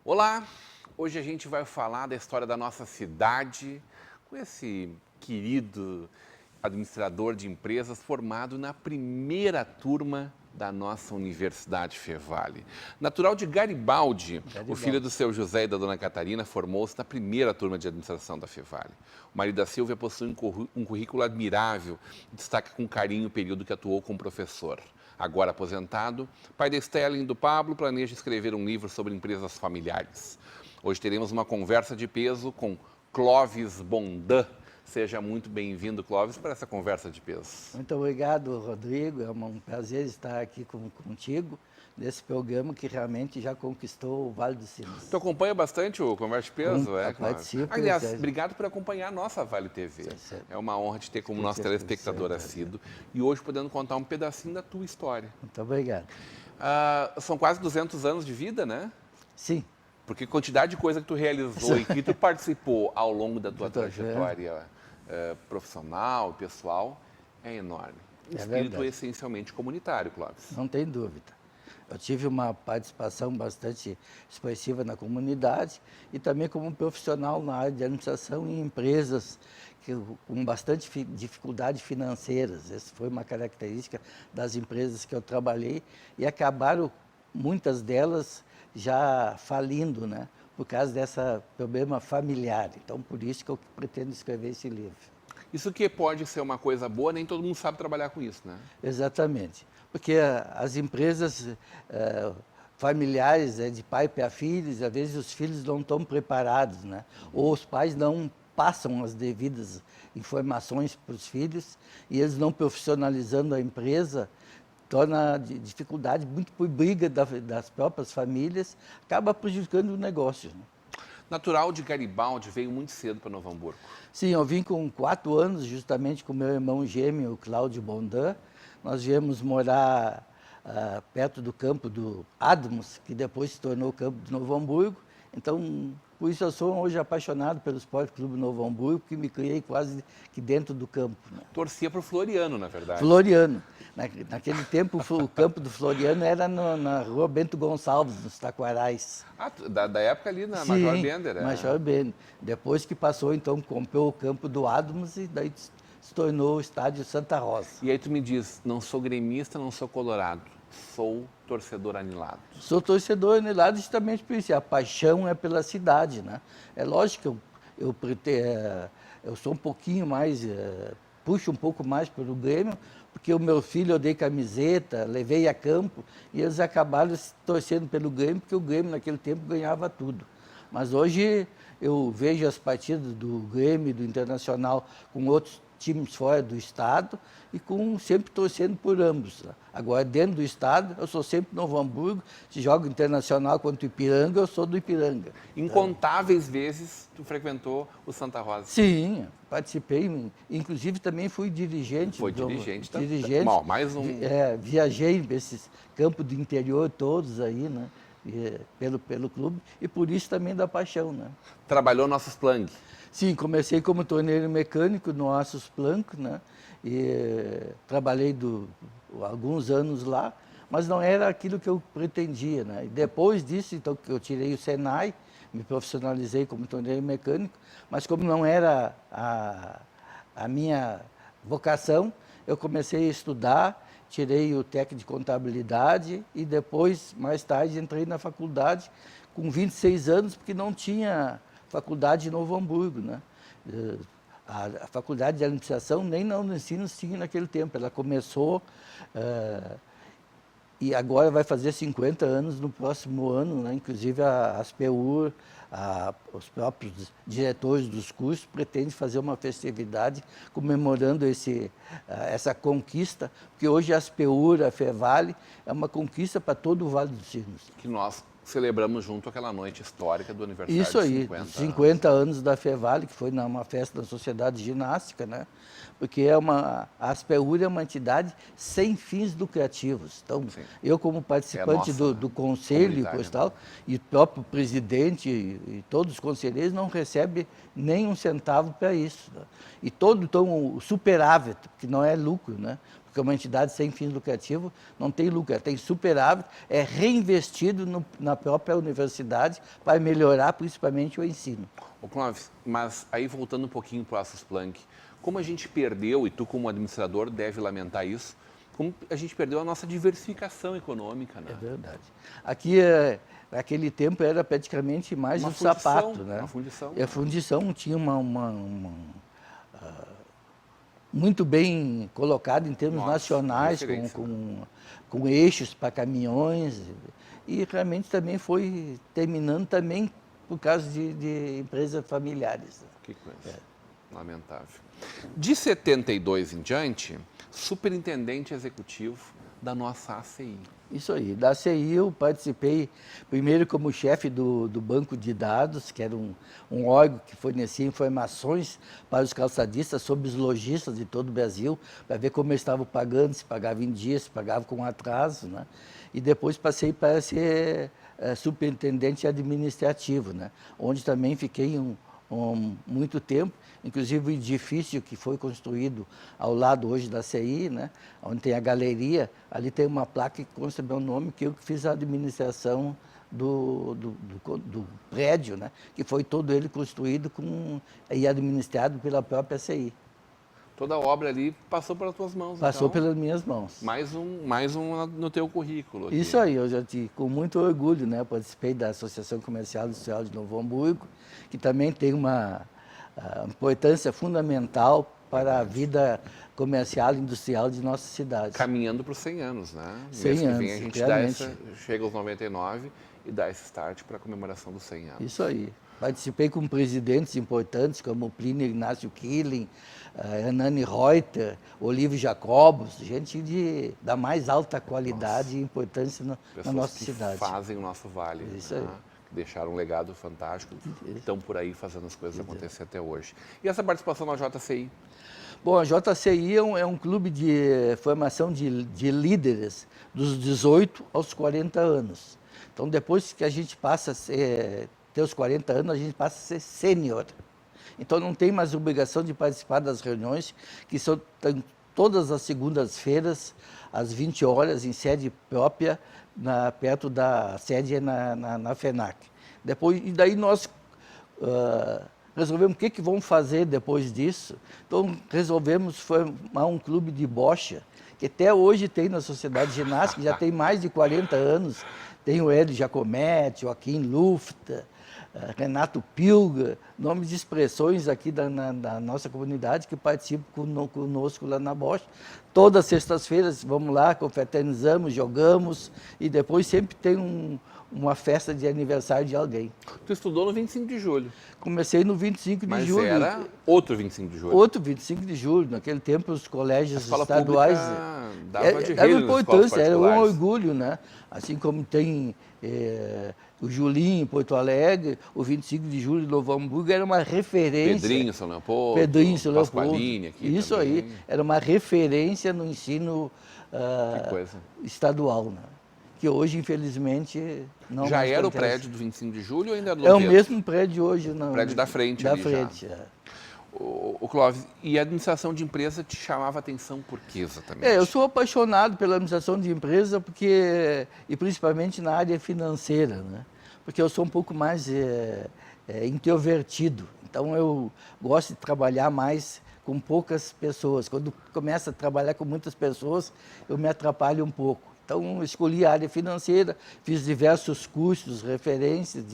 Olá, hoje a gente vai falar da história da nossa cidade com esse querido administrador de empresas formado na primeira turma da nossa Universidade Fevale. Natural de Garibaldi, o filho do seu José e da dona Catarina formou-se na primeira turma de administração da Fevale. O marido da Silvia possui um currículo admirável e destaca com carinho o período que atuou como professor. Agora aposentado, pai da Estela e do Pablo, planeja escrever um livro sobre empresas familiares. Hoje teremos uma conversa de peso com Clóvis Bondan. Seja muito bem-vindo, Clóvis, para essa conversa de peso. Muito obrigado, Rodrigo. É um prazer estar aqui contigo nesse programa que realmente já conquistou o Vale dos Sinos. Tu acompanha bastante o Conversa de Peso? Participo. Aliás, obrigado por acompanhar a nossa Vale TV. É uma honra te ter como nosso telespectador assíduo e hoje podendo contar um pedacinho da tua história. Muito obrigado. São quase 200 anos de vida, né? Sim. Porque a quantidade de coisa que tu realizou e que tu participou ao longo da tua trajetória profissional, pessoal, é enorme. O espírito é essencialmente comunitário, Clóvis. Não tem dúvida. Eu tive uma participação bastante expressiva na comunidade e também como profissional na área de administração em empresas com bastante dificuldades financeiras. Essa foi uma característica das empresas que eu trabalhei e acabaram, muitas delas, já falindo, né? Por causa desse problema familiar. Então, por isso que eu pretendo escrever esse livro. Isso que pode ser uma coisa boa, nem todo mundo sabe trabalhar com isso, né? Exatamente. Porque as empresas familiares, de pai para filhos, às vezes os filhos não estão preparados, né? Ou os pais não passam as devidas informações para os filhos e eles não profissionalizando a empresa, torna dificuldade, muito por briga das próprias famílias, acaba prejudicando o negócio. Né? Natural de Garibaldi, veio muito cedo para Novo Hamburgo. Sim, eu vim com 4 anos, justamente com meu irmão gêmeo, o Cláudio Bondan. Nós viemos morar perto do campo do Admos, que depois se tornou o campo de Novo Hamburgo. Então, por isso eu sou hoje apaixonado pelo Esporte Clube Novo Hamburgo, que me criei quase que dentro do campo. Né? Torcia para o Floriano, na verdade. Floriano. Naquele tempo, o campo do Floriano era na rua Bento Gonçalves, nos Taquarais. Da época ali na Sim, Major Bender. Major Bender. Depois que passou, então, comprou o campo do Adams e daí se tornou o estádio Santa Rosa. E aí tu me diz, não sou gremista, não sou colorado, sou torcedor anilado. Sou torcedor anilado justamente por isso, a paixão é pela cidade, né? É lógico que eu sou um pouquinho mais, puxo um pouco mais pelo Grêmio, porque o meu filho eu dei camiseta, levei a campo, e eles acabaram torcendo pelo Grêmio, porque o Grêmio naquele tempo ganhava tudo. Mas hoje eu vejo as partidas do Grêmio, do Internacional, com outros times fora do estado e sempre torcendo por ambos. Agora, dentro do estado, eu sou sempre Novo Hamburgo. Se joga Internacional contra o Ipiranga, eu sou do Ipiranga. Incontáveis vezes tu frequentou o Santa Rosa. Sim, participei. Inclusive, também fui dirigente. Foi dirigente. Dirigente. Bom, mais um... Viajei nesses campos do interior todos aí, né? Pelo clube. E por isso também da paixão, né? Trabalhou no Aços Planck. Sim, comecei como torneiro mecânico no Aços Planck, né? E trabalhei alguns anos lá, mas não era aquilo que eu pretendia, né? E depois disso, então, que eu tirei o Senai, me profissionalizei como torneiro mecânico, mas como não era a minha vocação, eu comecei a estudar, tirei o técnico de contabilidade e depois, mais tarde, entrei na faculdade com 26 anos, porque não tinha faculdade de Novo Hamburgo, né? A faculdade de administração nem na Unicinos tinha naquele tempo. Ela começou e agora vai fazer 50 anos no próximo ano, né? Inclusive a Aspeur, os próprios diretores dos cursos pretendem fazer uma festividade comemorando essa conquista, porque hoje a Aspeur, a Fevale, é uma conquista para todo o Vale dos Sinos. Que nós celebramos junto aquela noite histórica do aniversário Isso aí, de 50 anos. 50 anos da Fevale, que foi numa festa da Sociedade Ginástica, né? Porque a Aspeúra é uma entidade sem fins lucrativos. Então, Sim. eu como participante nossa do conselho e coisa e tal, e o próprio presidente e todos os conselheiros não recebem nem um centavo para isso. Né? E o superávit, que não é lucro, né? Porque uma entidade sem fins lucrativos não tem lucro, tem superávit, é reinvestido na própria universidade para melhorar principalmente o ensino. Ô Clóvis, mas aí voltando um pouquinho para o Assos Planck, como a gente perdeu, e tu como administrador deve lamentar isso, como a gente perdeu a nossa diversificação econômica, né? É verdade. Aqui, naquele tempo, era praticamente mais Uma um fundição, sapato, né? uma fundição. E a fundição tinha muito bem colocado em termos Nossa, nacionais, referência, com eixos para caminhões, e realmente também foi terminando também por causa de empresas familiares. Que coisa. Lamentável. De 72 em diante, superintendente executivo da nossa ACI. Isso aí. Da ACI eu participei primeiro como chefe do banco de dados, que era um órgão que fornecia informações para os calçadistas sobre os lojistas de todo o Brasil, para ver como eles estavam pagando, se pagava em dia, se pagava com atraso, né? E depois passei para ser superintendente administrativo, né? Onde também fiquei muito tempo, inclusive o edifício que foi construído ao lado hoje da CI, né, onde tem a galeria, ali tem uma placa que consta meu nome, que eu fiz a administração do prédio, né, que foi todo ele construído e administrado pela própria CI. Toda a obra ali passou pelas tuas mãos, Passou então, pelas minhas mãos. mais um no teu currículo. Aqui. Isso aí, eu já com muito orgulho, né? Eu participei da Associação Comercial Industrial de Novo Hamburgo, que também tem uma importância fundamental para a vida comercial e industrial de nossa cidade. Caminhando para os 100 anos, né? 100 Mês que anos, vem a gente chega aos 99 e dá esse start para a comemoração dos 100 anos. Isso aí. Participei com presidentes importantes como Plínio Inácio Killing, Hernani Reuter, Olívio Jacobos, gente da mais alta qualidade e importância na nossa cidade. Fazem o nosso vale. Isso né? aí. Que deixaram um legado fantástico, estão por aí fazendo as coisas acontecer até hoje. E essa participação na JCI? Bom, a JCI é um clube de formação de líderes dos 18 aos 40 anos. Então, depois que a gente passa a ter os 40 anos, a gente passa a ser sênior. Então, não tem mais obrigação de participar das reuniões, que são todas as segundas-feiras, às 20 horas, em sede própria, perto da sede na FENAC. E daí nós resolvemos o que vamos fazer depois disso. Então, resolvemos formar um clube de bocha, que até hoje tem na Sociedade Ginástica, já tem mais de 40 anos. Tem o Hélio Giacometti, Joaquim Lufta, Renato Pilga, nomes de expressões aqui da nossa comunidade que participam conosco lá na Bosch. Todas as sextas-feiras vamos lá, confraternizamos, jogamos e depois sempre tem uma festa de aniversário de alguém. Tu estudou no 25 de julho. Comecei no 25 de julho. Mas era outro 25 de julho. Outro 25 de julho. Naquele tempo os colégios estaduais... Dava de era rei importância, era um orgulho, né? Assim como tem o Julinho em Porto Alegre, o 25 de julho de Novo Hamburgo era uma referência. Pedrinho, São Leopoldo, Pedrinho, São Leopoldo. Pasqualini aqui Isso também. aí, era uma referência no ensino estadual, né? Que hoje, infelizmente, não Já mais era acontece. o prédio do 25 de julho ou ainda era do É o Dom Pedro? mesmo prédio hoje. O prédio da frente da ali frente, já. O Clóvis, e a administração de empresa te chamava atenção por quê exatamente? Eu sou apaixonado pela administração de empresa e principalmente na área financeira, né? Porque eu sou um pouco mais introvertido. Então eu gosto de trabalhar mais com poucas pessoas. Quando começo a trabalhar com muitas pessoas, eu me atrapalho um pouco. Então, escolhi a área financeira, fiz diversos cursos, referências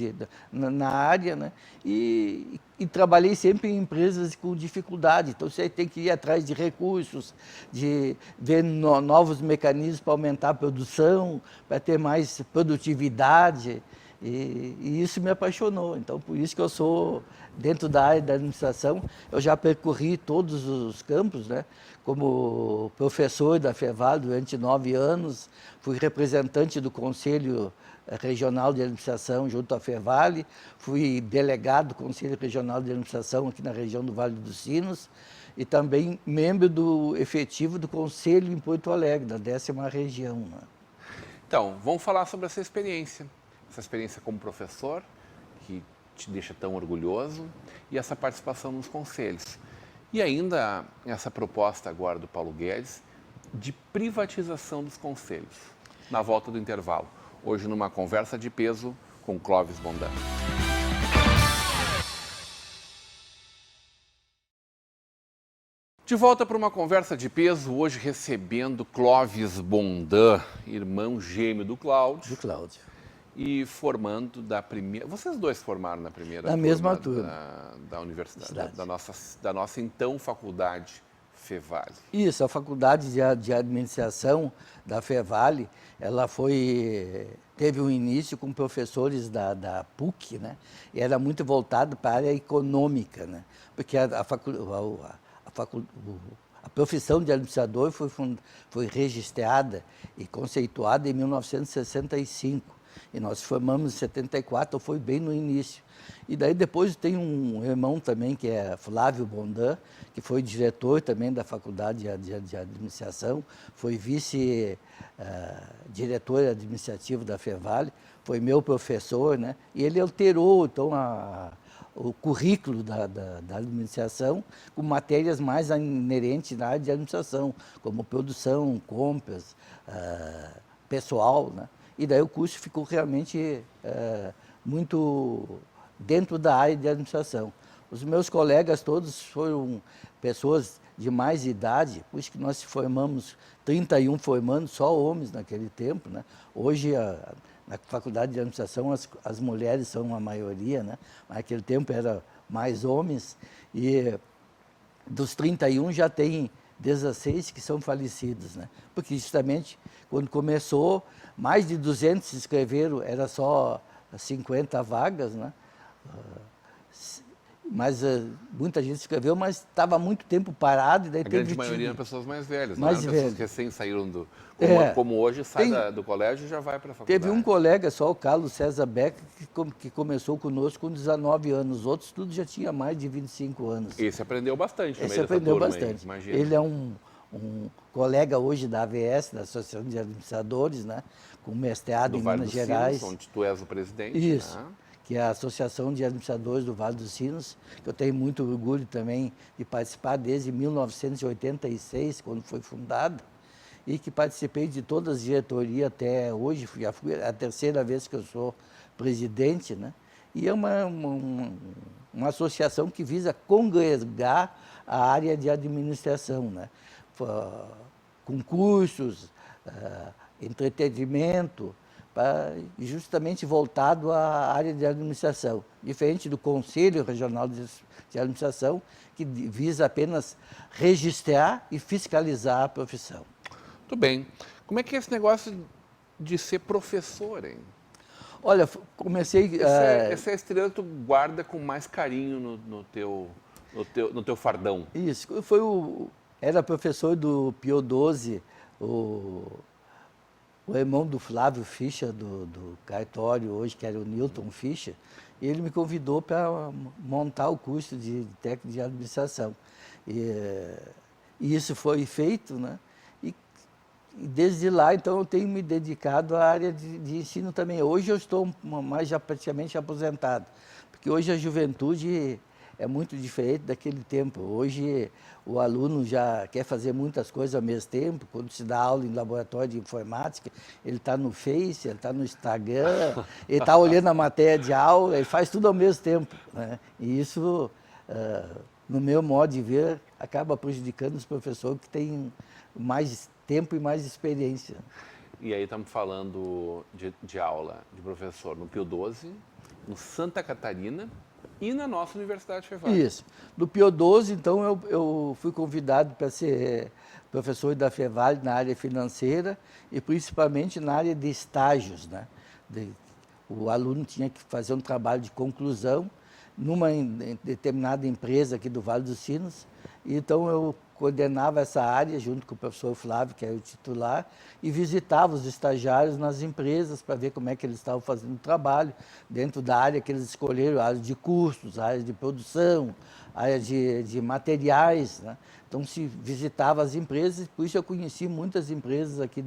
na área, né? E trabalhei sempre em empresas com dificuldade. Então, você tem que ir atrás de recursos, de ver novos mecanismos para aumentar a produção, para ter mais produtividade. E isso me apaixonou. Então, por isso que eu sou, dentro da área da administração, eu já percorri todos os campos, né? Como professor da FEVAL durante 9 anos, fui representante do Conselho Regional de Administração junto à FEVAL, fui delegado do Conselho Regional de Administração aqui na região do Vale dos Sinos e também membro do efetivo do Conselho em Porto Alegre, da 10ª região. Né? Então, vamos falar sobre essa experiência como professor, que te deixa tão orgulhoso, e essa participação nos conselhos. E ainda essa proposta agora do Paulo Guedes de privatização dos conselhos, na volta do intervalo. Hoje numa conversa de peso com Clóvis Bondan. De volta para uma conversa de peso, hoje recebendo Clóvis Bondan, irmão gêmeo do Cláudio. E formando da primeira... Vocês dois formaram na primeira turma? Na mesma turma. Da universidade, da nossa então faculdade FEVAL. Isso, a faculdade de administração da FEVAL, ela teve um início com professores da PUC, né? E era muito voltado para a área econômica, né? Porque a profissão de administrador foi registrada e conceituada em 1965. E nós formamos em 74, foi bem no início. E daí depois tem um irmão também, que é Flávio Bondan, que foi diretor também da Faculdade de Administração, foi vice-diretor administrativo da FEVAL, foi meu professor, né? E ele alterou, então, o currículo da administração com matérias mais inerentes na área de administração, como produção, compras, pessoal, né? E daí o curso ficou realmente muito dentro da área de administração. Os meus colegas todos foram pessoas de mais idade, por isso que nós formamos 31 formandos, só homens naquele tempo, né? Hoje, na faculdade de administração, as mulheres são a maioria, né? Mas naquele tempo era mais homens, e dos 31 já tem 16 que são falecidos, né? Porque justamente quando começou, mais de 200 se inscreveram, era só 50 vagas, né? Mas muita gente se inscreveu, mas estava muito tempo parado. E daí a grande maioria eram pessoas mais velhas, mais não eram pessoas que recém saíram como hoje, do colégio e já vai para a faculdade. Teve um colega só, o Carlos César Beck, que começou conosco com 19 anos. Os outros tudo já tinha mais de 25 anos. Esse aprendeu bastante no Esse meio aprendeu dessa turma, bastante. Imagina. Ele é um colega hoje da AVS, da Associação de Administradores, né? Com mestrado em Minas Gerais. Sinos, onde tu és o presidente. Isso. Né? Que é a Associação de Administradores do Vale dos Sinos, que eu tenho muito orgulho também de participar desde 1986, quando foi fundada, e que participei de todas as diretorias até hoje, já fui a terceira vez que eu sou presidente, né? E é uma associação que visa congregar a área de administração, né? Concursos, entretenimento, justamente voltado à área de administração, diferente do Conselho Regional de Administração, que visa apenas registrar e fiscalizar a profissão. Muito bem. Como é que é esse negócio de ser professor, hein? Olha, comecei... Essa é a estrela que tu guarda com mais carinho no teu fardão. Isso. Era professor do Pio XII, o irmão do Flávio Fischer, do cartório hoje, que era o Newton Fischer, e ele me convidou para montar o curso de técnico de administração. E isso foi feito, né? E desde lá, então, eu tenho me dedicado à área de ensino também. Hoje eu estou já praticamente aposentado, porque hoje a juventude é muito diferente daquele tempo. Hoje o aluno já quer fazer muitas coisas ao mesmo tempo. Quando se dá aula em laboratório de informática, ele está no Face, ele está no Instagram, ele está olhando a matéria de aula, ele faz tudo ao mesmo tempo, né? E isso, no meu modo de ver, acaba prejudicando os professores que têm mais tempo e mais experiência. E aí estamos falando de aula de professor no Pio XII, no Santa Catarina, e na nossa Universidade FEVAL. Isso. Do Pio XII, então, eu fui convidado para ser professor da FEVAL na área financeira e principalmente na área de estágios, né? o aluno tinha que fazer um trabalho de conclusão numa determinada empresa aqui do Vale dos Sinos. Então eu coordenava essa área junto com o professor Flávio, que era o titular, e visitava os estagiários nas empresas para ver como é que eles estavam fazendo o trabalho, dentro da área que eles escolheram, a área de custos, a área de produção, a área de materiais, né? Então se visitava as empresas, por isso eu conheci muitas empresas aqui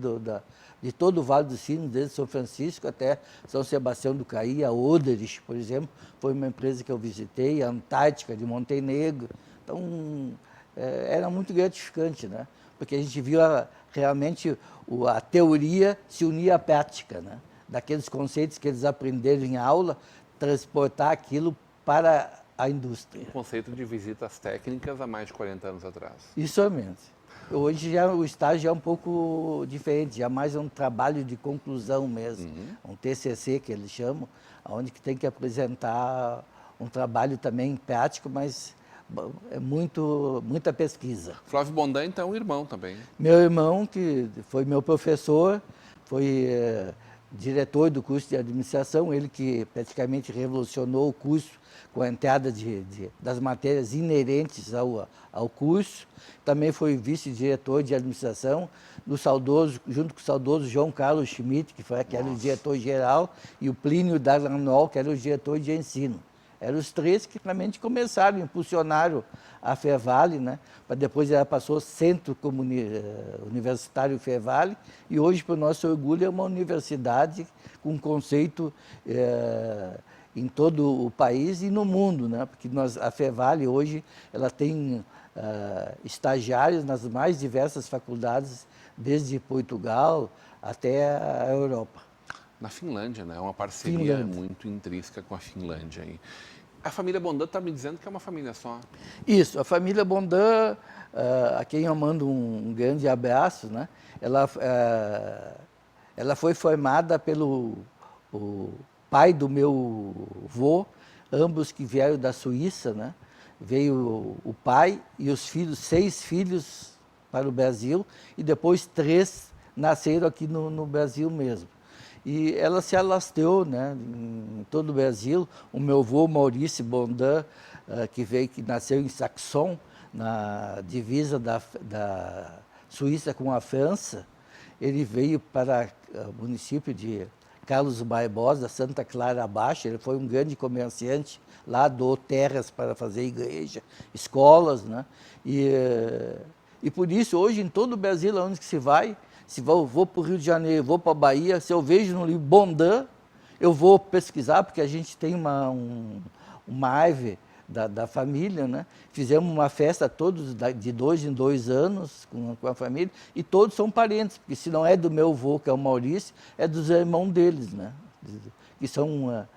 de todo o Vale dos Sinos, desde São Francisco até São Sebastião do Caí, a Oderich, por exemplo, foi uma empresa que eu visitei, a Antártica de Montenegro. Então, era muito gratificante, né? Porque a gente viu realmente a teoria se unir à prática, né? Daqueles conceitos que eles aprenderam em aula, transportar aquilo para a indústria. O conceito de visitas técnicas há mais de 40 anos atrás. Isso mesmo. Hoje já, o estágio é um pouco diferente, já mais um trabalho de conclusão mesmo, um TCC que eles chamam, onde que tem que apresentar um trabalho também prático, mas é muita pesquisa. Flávio Bondan, então, irmão também. Meu irmão, que foi meu professor, foi diretor do curso de administração, ele que praticamente revolucionou o curso com a entrada das matérias inerentes ao curso. Também foi vice-diretor de administração, junto com o saudoso João Carlos Schmidt, que era o diretor-geral, e o Plínio Darlanol, que era o diretor de ensino. Eram os três que realmente começaram, impulsionaram a Fevale, né? Depois ela passou Centro Universitário Fevale, e hoje, para o nosso orgulho, é uma universidade com conceito em todo o país e no mundo, né? Porque a Fevale hoje ela tem estagiários nas mais diversas faculdades, desde Portugal até a Europa. Na Finlândia, né? É uma parceria muito intrínseca com a Finlândia. Hein? A família Bondan está me dizendo que é uma família só. Isso, a família Bondan, a quem eu mando um grande abraço, né? Ela foi formada pelo pai do meu avô, ambos que vieram da Suíça, né? Veio o pai e os filhos, 6 filhos para o Brasil, e depois 3 nasceram aqui no Brasil mesmo. E ela se alastrou, né, em todo o Brasil. O meu avô, Maurício Bondan, que nasceu em Saxon, na divisa da Suíça com a França, ele veio para o município de Carlos Barbosa, Santa Clara Abaixo. Ele foi um grande comerciante, lá doou terras para fazer igreja, escolas, né? E por isso, hoje, em todo o Brasil, onde que se vai, se vou para o Rio de Janeiro, vou para a Bahia, se eu vejo no livro Bondan, eu vou pesquisar, porque a gente tem uma árvore da família, né? Fizemos uma festa todos de 2 em 2 anos com a família, e todos são parentes, porque se não é do meu avô, que é o Maurício, é dos irmãos deles, né? Que são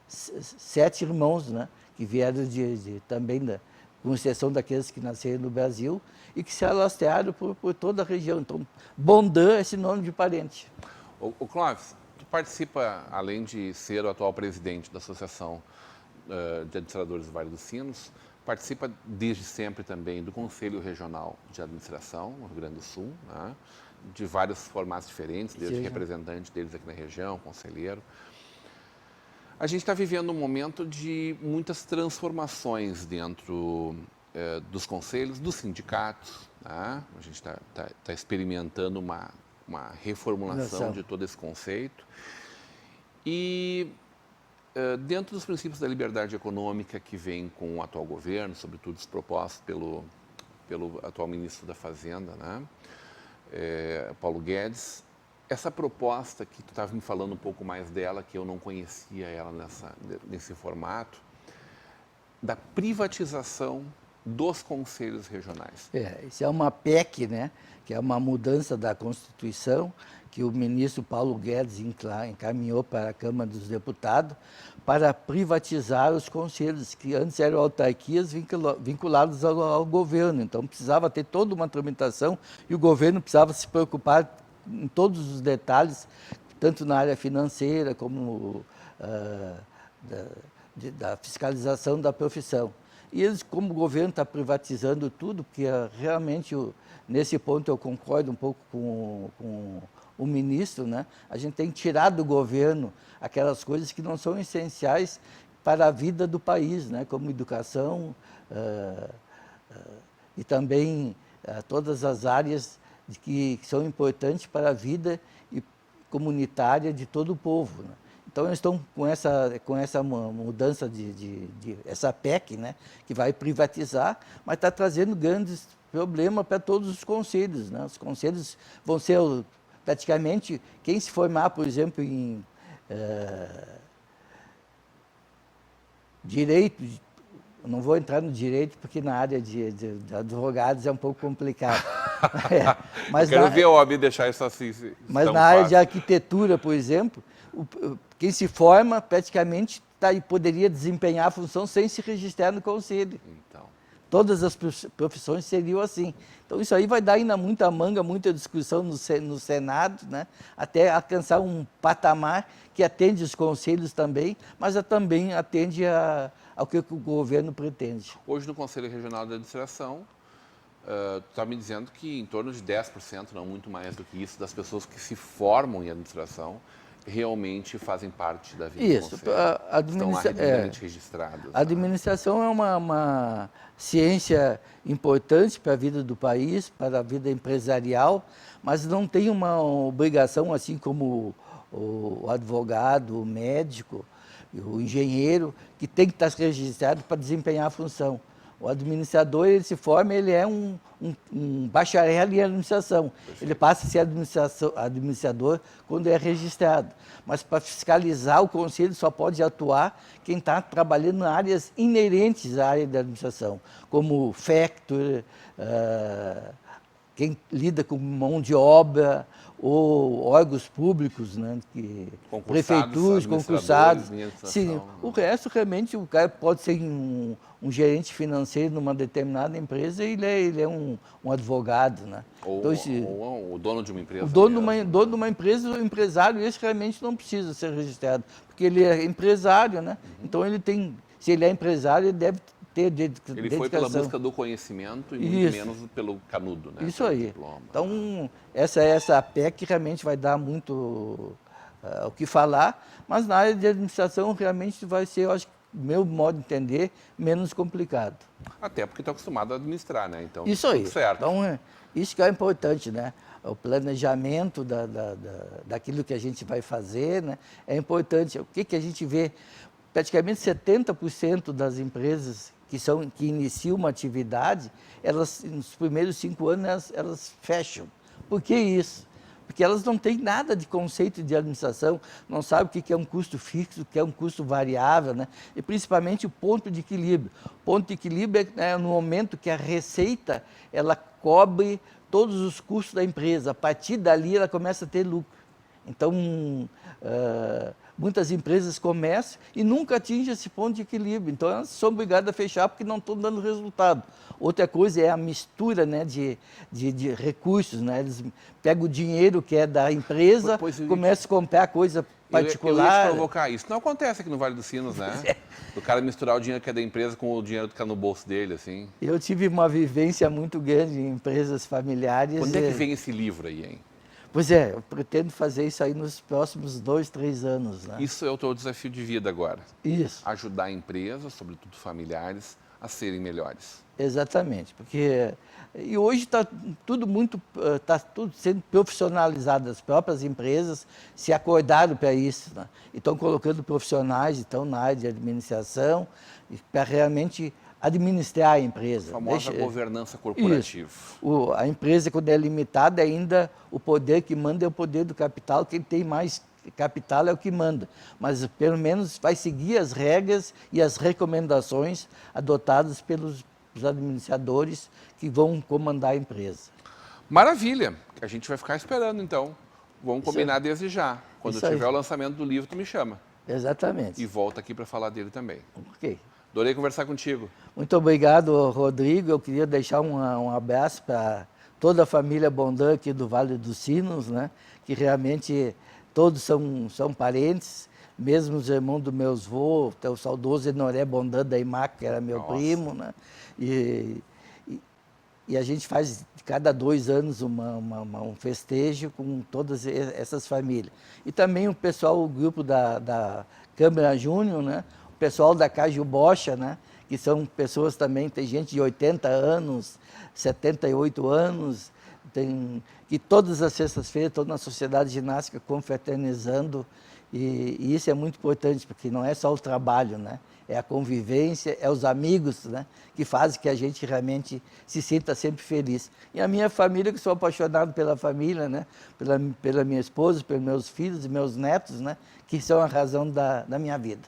7 irmãos, né? Que vieram também com exceção daqueles que nasceram no Brasil, e que se alastraram por toda a região. Então, Bondan é esse nome de parente. O Clóvis, tu participa, além de ser o atual presidente da Associação de Administradores do Vale dos Sinos, participa desde sempre também do Conselho Regional de Administração, no Rio Grande do Sul, né? De vários formatos diferentes, desde representante deles aqui na região, conselheiro. A gente está vivendo um momento de muitas transformações dentro dos conselhos, dos sindicatos. Né? A gente está experimentando uma reformulação de todo esse conceito. E dentro dos princípios da liberdade econômica que vem com o atual governo, sobretudo os propostos pelo atual ministro da Fazenda, né? Paulo Guedes, essa proposta que tu estava me falando um pouco mais dela, que eu não conhecia ela nesse formato, da privatização dos conselhos regionais. Isso é uma PEC, né? Que é uma mudança da Constituição, que o ministro Paulo Guedes encaminhou para a Câmara dos Deputados para privatizar os conselhos, que antes eram autarquias vinculadas ao governo. Então, precisava ter toda uma tramitação e o governo precisava se preocupar em todos os detalhes, tanto na área financeira como da fiscalização da profissão. E eles, como o governo está privatizando tudo, porque realmente, nesse ponto eu concordo um pouco com o ministro, né, a gente tem que tirar do governo aquelas coisas que não são essenciais para a vida do país, né, como educação e também todas as áreas que são importantes para a vida comunitária de todo o povo, né. Então, eles estão com essa mudança essa PEC, né, que vai privatizar, mas está trazendo grandes problemas para todos os conselhos, né. Os conselhos vão ser praticamente, quem se formar, por exemplo, em direito, não vou entrar no direito porque na área de advogados é um pouco complicado. Mas quero ver o OAB deixar isso assim. Mas na área de arquitetura, por exemplo, quem se forma praticamente poderia desempenhar a função sem se registrar no conselho. Então. Todas as profissões seriam assim. Então isso aí vai dar ainda muita manga, muita discussão no Senado, né? Até alcançar um patamar que atende os conselhos também, mas também atende ao que o governo pretende. Hoje no Conselho Regional de Administração, tu está me dizendo que em torno de 10%, não muito mais do que isso, das pessoas que se formam em administração realmente fazem parte da vida do Conselho. Estão lá devidamente registradas. A administração é uma ciência importante para a vida do país, para a vida empresarial, mas não tem uma obrigação, assim como o advogado, o médico, o engenheiro, que tem que estar registrado para desempenhar a função. O administrador, ele se forma, ele é um bacharel em administração. Perfeito. Ele passa a ser administrador quando é registrado. Mas para fiscalizar o conselho só pode atuar quem está trabalhando em áreas inerentes à área da administração, como factor, quem lida com mão de obra, ou órgãos públicos, né, prefeituras, concursados. Sim, o resto, realmente, o cara pode ser um gerente financeiro numa determinada empresa e ele é um advogado. Né? Ou, então, ou o dono de uma empresa. O dono de uma empresa, o empresário, esse realmente não precisa ser registrado, porque ele é empresário, né? Então, se ele é empresário, ele deve ter dedicação. Ele foi pela busca do conhecimento e muito menos pelo canudo, né? Isso aí. Diploma. Então, essa PEC realmente vai dar muito o que falar, mas na área de administração realmente vai ser, eu acho, meu modo de entender, menos complicado. Até porque está acostumado a administrar, né? Então, isso aí. Tudo certo. Então, isso que é importante, né? O planejamento daquilo que a gente vai fazer, né? É importante. O que a gente vê? Praticamente 70% das empresas que iniciam uma atividade, elas, nos primeiros 5 anos, elas fecham. Por que isso? Porque elas não têm nada de conceito de administração, não sabem o que é um custo fixo, o que é um custo variável, né? E principalmente o ponto de equilíbrio. O ponto de equilíbrio é no momento que a receita ela cobre todos os custos da empresa. A partir dali ela começa a ter lucro. Então, muitas empresas começam e nunca atingem esse ponto de equilíbrio. Então, elas são obrigadas a fechar porque não estão dando resultado. Outra coisa é a mistura, né, de recursos. Né? Eles pegam o dinheiro que é da empresa, começam a comprar coisa particular. Eu ia te provocar isso. Não acontece aqui no Vale dos Sinos, né? O cara misturar o dinheiro que é da empresa com o dinheiro que está no bolso dele, assim. Eu tive uma vivência muito grande em empresas familiares. Quando é que vem esse livro aí, hein? Pois é, eu pretendo fazer isso aí nos próximos 2, 3 anos. Né? Isso é o teu desafio de vida agora. Isso. Ajudar empresas, sobretudo familiares, a serem melhores. Exatamente, porque e hoje está tudo sendo profissionalizado. As próprias empresas se acordaram para isso, né? E estão colocando profissionais, estão na área de administração, para realmente administrar a empresa. A famosa governança corporativa. A empresa, quando é limitada, ainda o poder que manda é o poder do capital. Quem tem mais capital é o que manda. Mas, pelo menos, vai seguir as regras e as recomendações adotadas pelos administradores que vão comandar a empresa. Maravilha! A gente vai ficar esperando, então. Vamos combinar desde já. Quando tiver o lançamento do livro, tu me chama. Exatamente. E volta aqui para falar dele também. Ok. Adorei conversar contigo. Muito obrigado, Rodrigo. Eu queria deixar um abraço para toda a família Bondan aqui do Vale dos Sinos, né? Que realmente todos são parentes, mesmo os irmãos do meu avô, o saudoso Enoré Bondan da IMAC, que era meu primo, né? E E a gente faz cada 2 anos um festejo com todas essas famílias. E também o pessoal, o grupo da Câmara Júnior, né? O pessoal da Caju Bocha, né? Que são pessoas também, tem gente de 80 anos, 78 anos, que todas as sextas-feiras estão na Sociedade Ginástica confraternizando, e isso é muito importante, porque não é só o trabalho, né? É a convivência, é os amigos, né? Que fazem que a gente realmente se sinta sempre feliz. E a minha família, que sou apaixonado pela família, né? Pela minha esposa, pelos meus filhos e meus netos, né? Que são a razão da minha vida.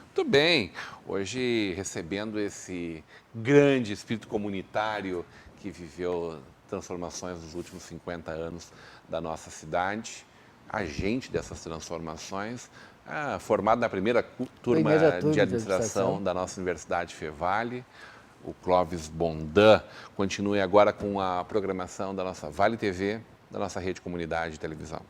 Muito bem, hoje recebendo esse grande espírito comunitário que viveu transformações nos últimos 50 anos da nossa cidade, agente dessas transformações, formado na primeira turma de administração da nossa Universidade Fevale, o Clóvis Bondan. Continue agora com a programação da nossa Vale TV, da nossa rede comunidade de televisão.